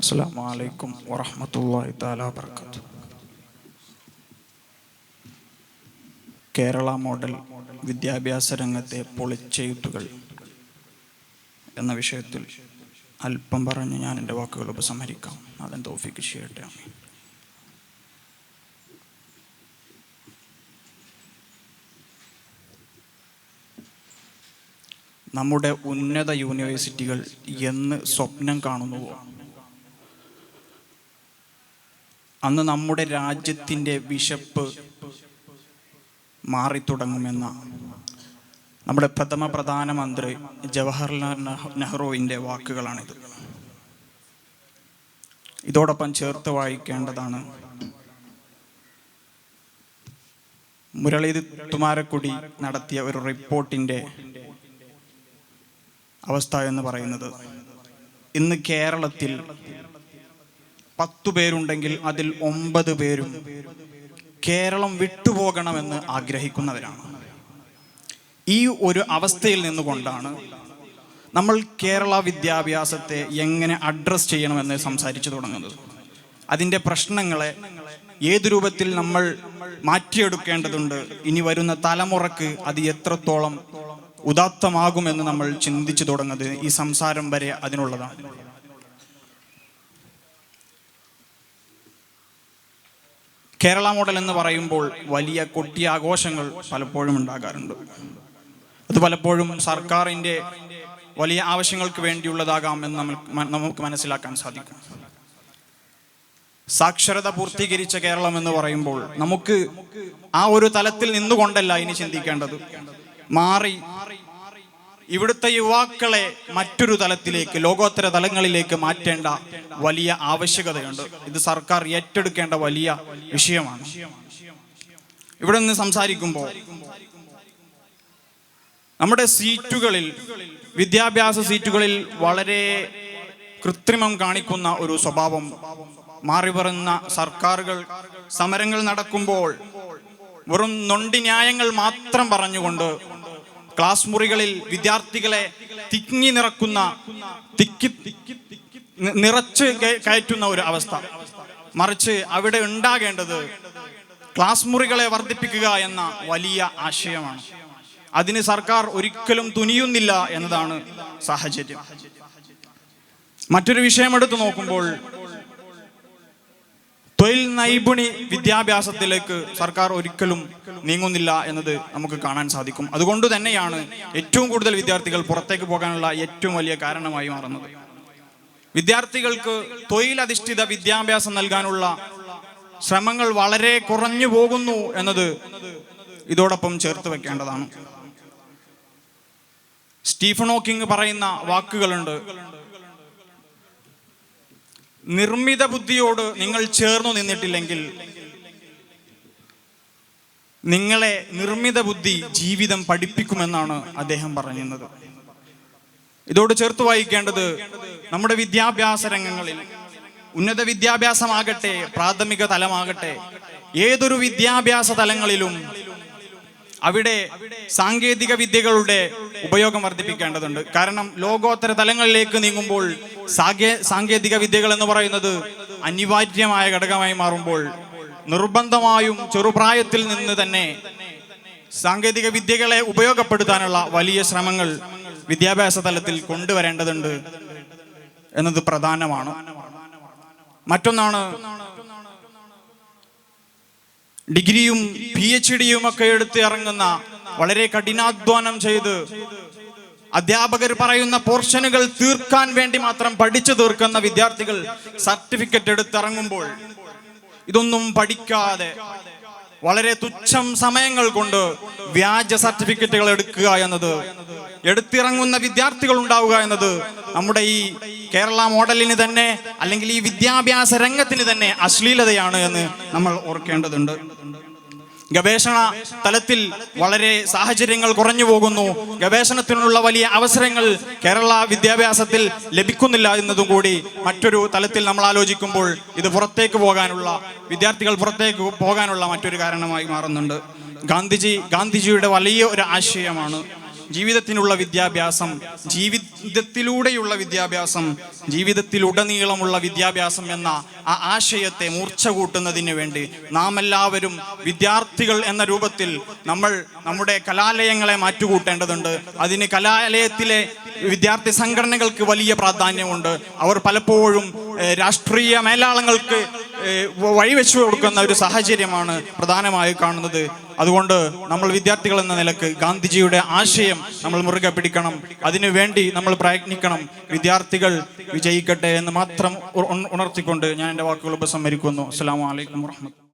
അസ്സലാമു അലൈക്കും വറഹ്മത്തുള്ളാഹി തആല വബറകാതുഹു. കേരള മോഡൽ വിദ്യാഭ്യാസ രംഗത്തെ പൊളിച്ചെഴുത്തുകൾ എന്ന വിഷയത്തിൽ അല്പം പറഞ്ഞ് ഞാൻ എൻ്റെ വാക്കുകൾ ഉപസംഹരിക്കാം. അതിന് തൗഫീഖ് ചെയ്യട്ടെ. നമ്മുടെ ഉന്നത യൂണിവേഴ്സിറ്റികൾ എന്ന് സ്വപ്നം കാണുന്നുവോ അന്ന് നമ്മുടെ രാജ്യത്തിൻ്റെ വിശപ്പ് മാറിത്തുടങ്ങുമെന്ന നമ്മുടെ പ്രഥമ പ്രധാനമന്ത്രി ജവഹർലാൽ നെഹ്റുവിൻ്റെ വാക്കുകളാണിത്. ഇതോടൊപ്പം ചേർത്ത് വായിക്കേണ്ടതാണ് മുരളി തുമാരക്കുടി നടത്തിയ ഒരു റിപ്പോർട്ടിൻ്റെ അവസ്ഥ എന്ന് പറയുന്നത്, ഇന്ന് കേരളത്തിൽ 10 പേരുണ്ടെങ്കിൽ അതിൽ 9 പേരും കേരളം വിട്ടുപോകണമെന്ന് ആഗ്രഹിക്കുന്നവരാണ്. ഈ ഒരു അവസ്ഥയിൽ നിന്നുകൊണ്ടാണ് നമ്മൾ കേരള വിദ്യാഭ്യാസത്തെ എങ്ങനെ അഡ്രസ്സ് ചെയ്യണമെന്ന് സംസാരിച്ചു തുടങ്ങുന്നത്. അതിൻ്റെ പ്രശ്നങ്ങളെ ഏതു രൂപത്തിൽ നമ്മൾ മാറ്റിയെടുക്കേണ്ടതുണ്ട്, ഇനി വരുന്ന തലമുറക്ക് അത് എത്രത്തോളം ഉദാത്തമാകുമെന്ന് നമ്മൾ ചിന്തിച്ചു തുടങ്ങുന്നത് ഈ സംസാരം വരെ അതിനുള്ളതാണ്. കേരള മോഡൽ എന്ന് പറയുമ്പോൾ വലിയ കൊട്ടിയാഘോഷങ്ങൾ പലപ്പോഴും ഉണ്ടാകാറുണ്ട്. അത് പലപ്പോഴും സർക്കാരിൻ്റെ വലിയ ആവശ്യങ്ങൾക്ക് വേണ്ടിയുള്ളതാകാം എന്ന് നമുക്ക് മനസ്സിലാക്കാൻ സാധിക്കും. സാക്ഷരത പൂർത്തീകരിച്ച കേരളം എന്ന് പറയുമ്പോൾ നമുക്ക് ആ ഒരു തലത്തിൽ നിന്നുകൊണ്ടല്ല ഇനി ചിന്തിക്കേണ്ടത്, മാറി ഇവിടുത്തെ യുവാക്കളെ മറ്റൊരു തലത്തിലേക്ക്, ലോകോത്തര തലങ്ങളിലേക്ക് മാറ്റേണ്ട വലിയ ആവശ്യകതയുണ്ട്. ഇത് സർക്കാർ ഏറ്റെടുക്കേണ്ട വലിയ വിഷയമാണ്. ഇവിടെ നിന്ന് സംസാരിക്കുമ്പോൾ നമ്മുടെ സീറ്റുകളിൽ, വിദ്യാഭ്യാസ സീറ്റുകളിൽ വളരെ കൃത്രിമം കാണിക്കുന്ന ഒരു സ്വഭാവം മാറി വരുന്ന സർക്കാരുകൾ സമരങ്ങൾ നടക്കുമ്പോൾ വെറും നൊണ്ടി ന്യായങ്ങൾ മാത്രം പറഞ്ഞുകൊണ്ട് ക്ലാസ് മുറികളിൽ വിദ്യാർത്ഥികളെ നിറച്ച് കയറ്റുന്ന ഒരു അവസ്ഥ. മറിച്ച് അവിടെ ഉണ്ടാകേണ്ടത് ക്ലാസ് മുറികളെ വർദ്ധിപ്പിക്കുക എന്ന വലിയ ആശയമാണ്. അതിന് സർക്കാർ ഒരിക്കലും തുനിയുന്നില്ല എന്നതാണ് സാഹചര്യം. മറ്റൊരു വിഷയം എടുത്തു നോക്കുമ്പോൾ തൊഴിൽ നൈപുണി വിദ്യാഭ്യാസത്തിലേക്ക് സർക്കാർ ഒരിക്കലും നീങ്ങുന്നില്ല എന്നത് നമുക്ക് കാണാൻ സാധിക്കും. അതുകൊണ്ട് തന്നെയാണ് ഏറ്റവും കൂടുതൽ വിദ്യാർത്ഥികൾ പുറത്തേക്ക് പോകാനുള്ള ഏറ്റവും വലിയ കാരണമായി മാറുന്നത്. വിദ്യാർത്ഥികൾക്ക് തൊഴിലധിഷ്ഠിത വിദ്യാഭ്യാസം നൽകാനുള്ള ശ്രമങ്ങൾ വളരെ കുറഞ്ഞു പോകുന്നു എന്നത് ഇതോടൊപ്പം ചേർത്ത് വെക്കേണ്ടതാണ്. സ്റ്റീഫൻ ഹോക്കിംഗ് പറയുന്ന വാക്കുകളുണ്ട്: നിർമ്മിത ബുദ്ധിയോട് നിങ്ങൾ ചേർന്നു നിന്നിട്ടില്ലെങ്കിൽ നിങ്ങളെ നിർമ്മിത ബുദ്ധി ജീവിതം പഠിപ്പിക്കുമെന്നാണ് അദ്ദേഹം പറയുന്നത്. ഇതോട് ചേർത്ത് വായിക്കേണ്ടത് നമ്മുടെ വിദ്യാഭ്യാസ രംഗങ്ങളിൽ, ഉന്നത വിദ്യാഭ്യാസമാകട്ടെ പ്രാഥമിക തലമാകട്ടെ, ഏതൊരു വിദ്യാഭ്യാസ തലങ്ങളിലും അവിടെ സാങ്കേതിക വിദ്യകളുടെ ഉപയോഗം വർദ്ധിപ്പിക്കേണ്ടതുണ്ട്. കാരണം ലോകോത്തര തലങ്ങളിലേക്ക് നീങ്ങുമ്പോൾ സാങ്കേതിക വിദ്യകൾ എന്ന് പറയുന്നത് അനിവാര്യമായ ഘടകമായി മാറുമ്പോൾ നിർബന്ധമായും ചെറുപ്രായത്തിൽ നിന്ന് തന്നെ സാങ്കേതിക വിദ്യകളെ ഉപയോഗപ്പെടുത്താനുള്ള വലിയ ശ്രമങ്ങൾ വിദ്യാഭ്യാസ തലത്തിൽ കൊണ്ടുവരേണ്ടതുണ്ട് എന്നത് പ്രധാനമാണ്. മറ്റൊന്നാണ്, ഡിഗ്രിയും PhD ഒക്കെ എടുത്ത് ഇറങ്ങുന്ന, വളരെ കഠിനാധ്വാനം ചെയ്ത് അധ്യാപകർ പറയുന്ന പോർഷനുകൾ തീർക്കാൻ വേണ്ടി മാത്രം പഠിച്ചു തീർക്കുന്ന വിദ്യാർത്ഥികൾ സർട്ടിഫിക്കറ്റ് എടുത്തിറങ്ങുമ്പോൾ ഇതൊന്നും പഠിക്കാതെ വളരെ തുച്ഛം സമയങ്ങൾ കൊണ്ട് വ്യാജ സർട്ടിഫിക്കറ്റുകൾ എടുക്കുക എന്നത്, എടുത്തിറങ്ങുന്ന വിദ്യാർത്ഥികൾ ഉണ്ടാവുക എന്നത് നമ്മുടെ ഈ കേരള മോഡലിന് തന്നെ, അല്ലെങ്കിൽ ഈ വിദ്യാഭ്യാസ രംഗത്തിന് തന്നെ അശ്ലീലതയാണ് എന്ന് നമ്മൾ ഓർക്കേണ്ടതുണ്ട്. ഗവേഷണ തലത്തിൽ വളരെ സാഹചര്യങ്ങൾ കുറഞ്ഞു പോകുന്നു. ഗവേഷണത്തിനുള്ള വലിയ അവസരങ്ങൾ കേരള വിദ്യാഭ്യാസത്തിൽ ലഭിക്കുന്നില്ല എന്നതും കൂടി മറ്റൊരു തലത്തിൽ നമ്മൾ ആലോചിക്കുമ്പോൾ ഇത് വിദ്യാർത്ഥികൾ പുറത്തേക്ക് പോകാനുള്ള മറ്റൊരു കാരണമായി മാറുന്നുണ്ട്. ഗാന്ധിജിയുടെ വലിയ ഒരു ആശയമാണ് ജീവിതത്തിനുള്ള വിദ്യാഭ്യാസം, ജീവിതത്തിലൂടെയുള്ള വിദ്യാഭ്യാസം ജീവിതത്തിലുടനീളമുള്ള വിദ്യാഭ്യാസം എന്ന ആ ആശയത്തെ മൂർച്ച കൂട്ടുന്നതിന് വേണ്ടി നാം എല്ലാവരും വിദ്യാർത്ഥികൾ എന്ന രൂപത്തിൽ നമ്മൾ നമ്മുടെ കലാലയങ്ങളെ മാറ്റുകൂട്ടേണ്ടതുണ്ട്. അതിന് കലാലയത്തിലെ വിദ്യാർത്ഥി സംഘടനകൾക്ക് വലിയ പ്രാധാന്യമുണ്ട്. അവർ പലപ്പോഴും രാഷ്ട്രീയ മേലാളങ്ങൾക്ക് വഴിവെച്ചു കൊടുക്കുന്ന ഒരു സാഹചര്യമാണ് പ്രധാനമായി കാണുന്നത്. അതുകൊണ്ട് നമ്മൾ വിദ്യാർത്ഥികൾ എന്ന നിലക്ക് ഗാന്ധിജിയുടെ ആശയം നമ്മൾ മുറുകെ പിടിക്കണം, അതിനു വേണ്ടി നമ്മൾ പ്രയത്നിക്കണം. വിദ്യാർത്ഥികൾ വിജയിക്കട്ടെ എന്ന് മാത്രം ഉണർത്തിക്കൊണ്ട് ഞാൻ എൻ്റെ വാക്കുകൾ ഉപസംഹരിക്കുന്നു. അസ്സലാമു അലൈക്കും വറഹ്മത്തുള്ളാഹി.